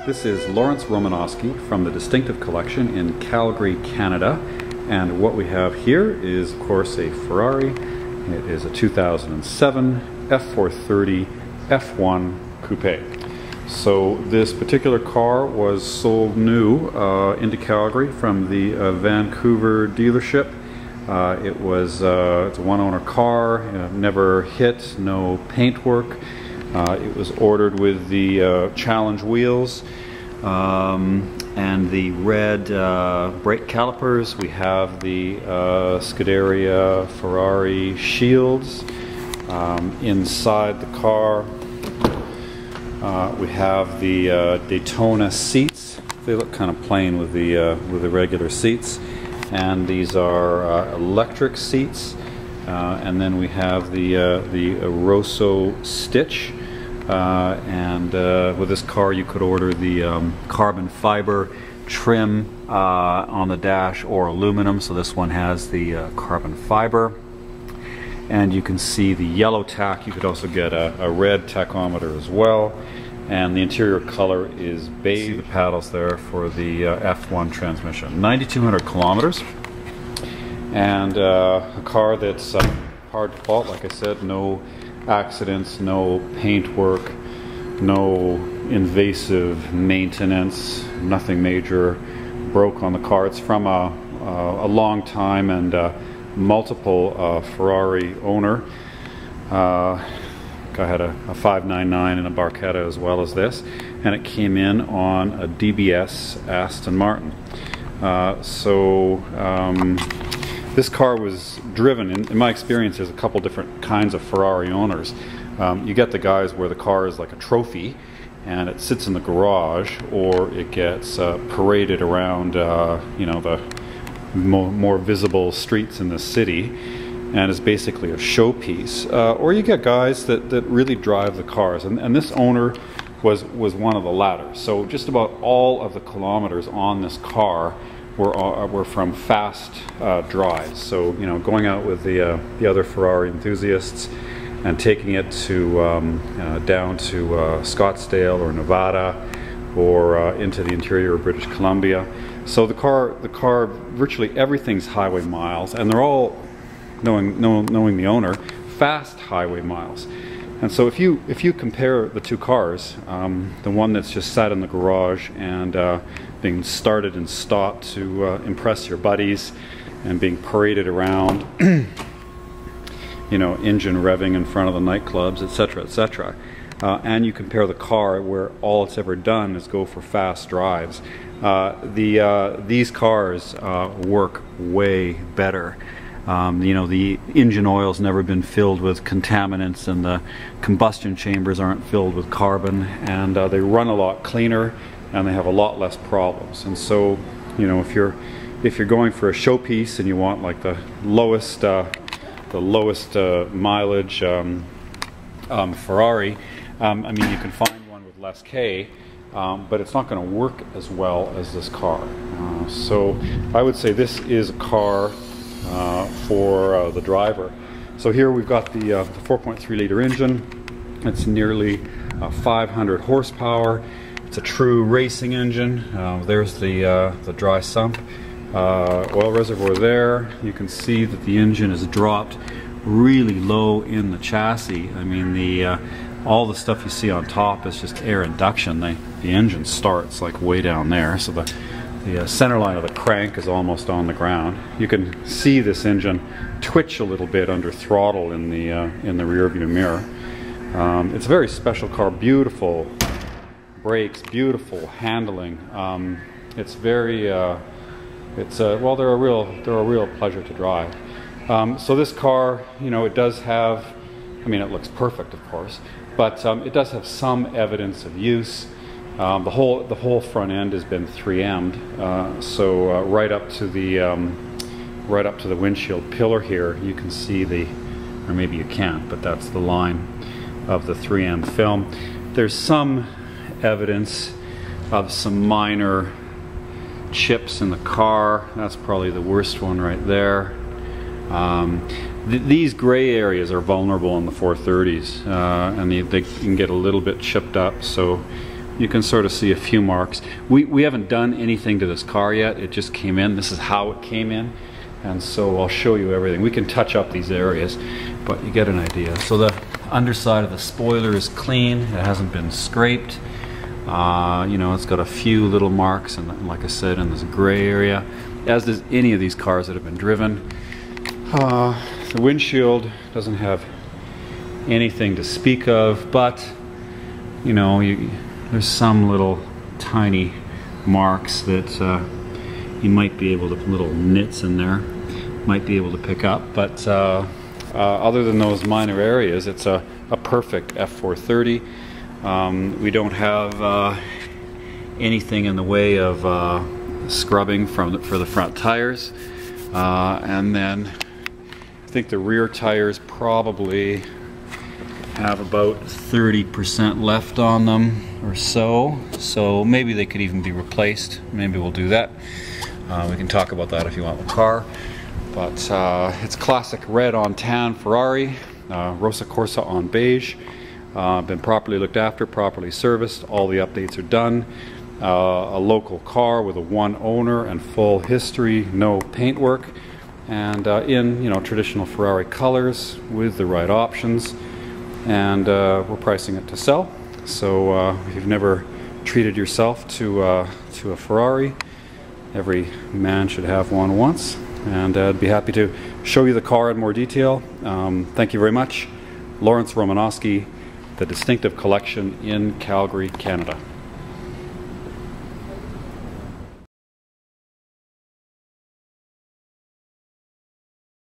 This is Romanosky from the Distinctive Collection in Calgary, Canada. And what we have here is, of course, a Ferrari. It is a 2007 F430 F1 Coupe. So this particular car was sold new into Calgary from the Vancouver dealership. It's a one-owner car, never hit, no paintwork. It was ordered with the Challenge wheels and the red brake calipers. We have the Scuderia Ferrari shields inside the car. We have the Daytona seats. They look kind of plain with the regular seats, and these are electric seats. And then we have the Rosso stitch. With this car you could order the carbon fiber trim on the dash or aluminum, so this one has the carbon fiber. And you can see the yellow tack. You could also get a red tachometer as well. And the interior color is beige. See the paddles there for the F1 transmission. 9,200 kilometers. And a car that's hard to fault, like I said, no accidents, no paintwork, no invasive maintenance, nothing major broke on the car. It's from a long time and multiple Ferrari owner. I had a 599 and a Barchetta as well as this, and it came in on a DBS Aston Martin. This car was driven, in my experience, there's a couple different kinds of Ferrari owners. You get the guys where the car is like a trophy and it sits in the garage, or it gets paraded around you know, the more visible streets in the city and is basically a showpiece. Or you get guys that really drive the cars, and this owner was one of the latter. So just about all of the kilometers on this car were from fast drives. So, you know, going out with the other Ferrari enthusiasts and taking it to down to Scottsdale or Nevada, or into the interior of British Columbia. So the car, virtually everything's highway miles, and they're all, knowing the owner, fast highway miles. And so if you compare the two cars, the one that's just sat in the garage and being started and stopped to impress your buddies and being paraded around, you know, engine revving in front of the nightclubs, etc., etc., and you compare the car where all it's ever done is go for fast drives, these cars work way better. You know, the engine oil's never been filled with contaminants, and the combustion chambers aren't filled with carbon, and they run a lot cleaner, and they have a lot less problems. And so, you know, if you're going for a showpiece and you want like the lowest mileage Ferrari, I mean, you can find one with less K, but it's not going to work as well as this car. So I would say this is a car for the driver. So here we've got the 4.3 liter engine. It's nearly 500 horsepower. It's a true racing engine. There's the dry sump oil reservoir there. You can see that the engine is dropped really low in the chassis. I mean, all the stuff you see on top is just air induction. The engine starts like way down there, so the center line of the crank is almost on the ground. You can see this engine twitch a little bit under throttle in the rear view mirror. It's a very special car. Beautiful brakes, beautiful handling. It's very well, they're a real pleasure to drive. So this car, you know, it does have, I mean, it looks perfect, of course, but it does have some evidence of use. The whole front end has been 3M'd, so right up to the windshield pillar here, you can see or maybe you can't, but that's the line of the 3M film. There's some evidence of some minor chips in the car. That's probably the worst one right there. These gray areas are vulnerable in the 430s, and they can get a little bit chipped up. So you can sort of see a few marks. We haven't done anything to this car yet. It just came in. This is how it came in, and so I'll show you everything. We can touch up these areas, but you get an idea. So the underside of the spoiler is clean. It hasn't been scraped. You know, it's got a few little marks, and like I said, in this gray area, as does any of these cars that have been driven. The windshield doesn't have anything to speak of, but you know, there's some little tiny marks that you might be able to, little nits in there, might be able to pick up. But other than those minor areas, it's a perfect F430. We don't have anything in the way of scrubbing for the front tires, and then I think the rear tires probably have about 30% left on them or so, so maybe they could even be replaced. Maybe we'll do that. We can talk about that if you want the car, but it's classic red on tan Ferrari, Rosso Corsa on beige. Been properly looked after, properly serviced, all the updates are done. A local car with a one owner and full history, no paintwork, and in, you know, traditional Ferrari colors with the right options. And we're pricing it to sell. So if you've never treated yourself to a Ferrari, every man should have one once. And I'd be happy to show you the car in more detail. Thank you very much. Lromanosky, the Distinctive Collection in Calgary, Canada.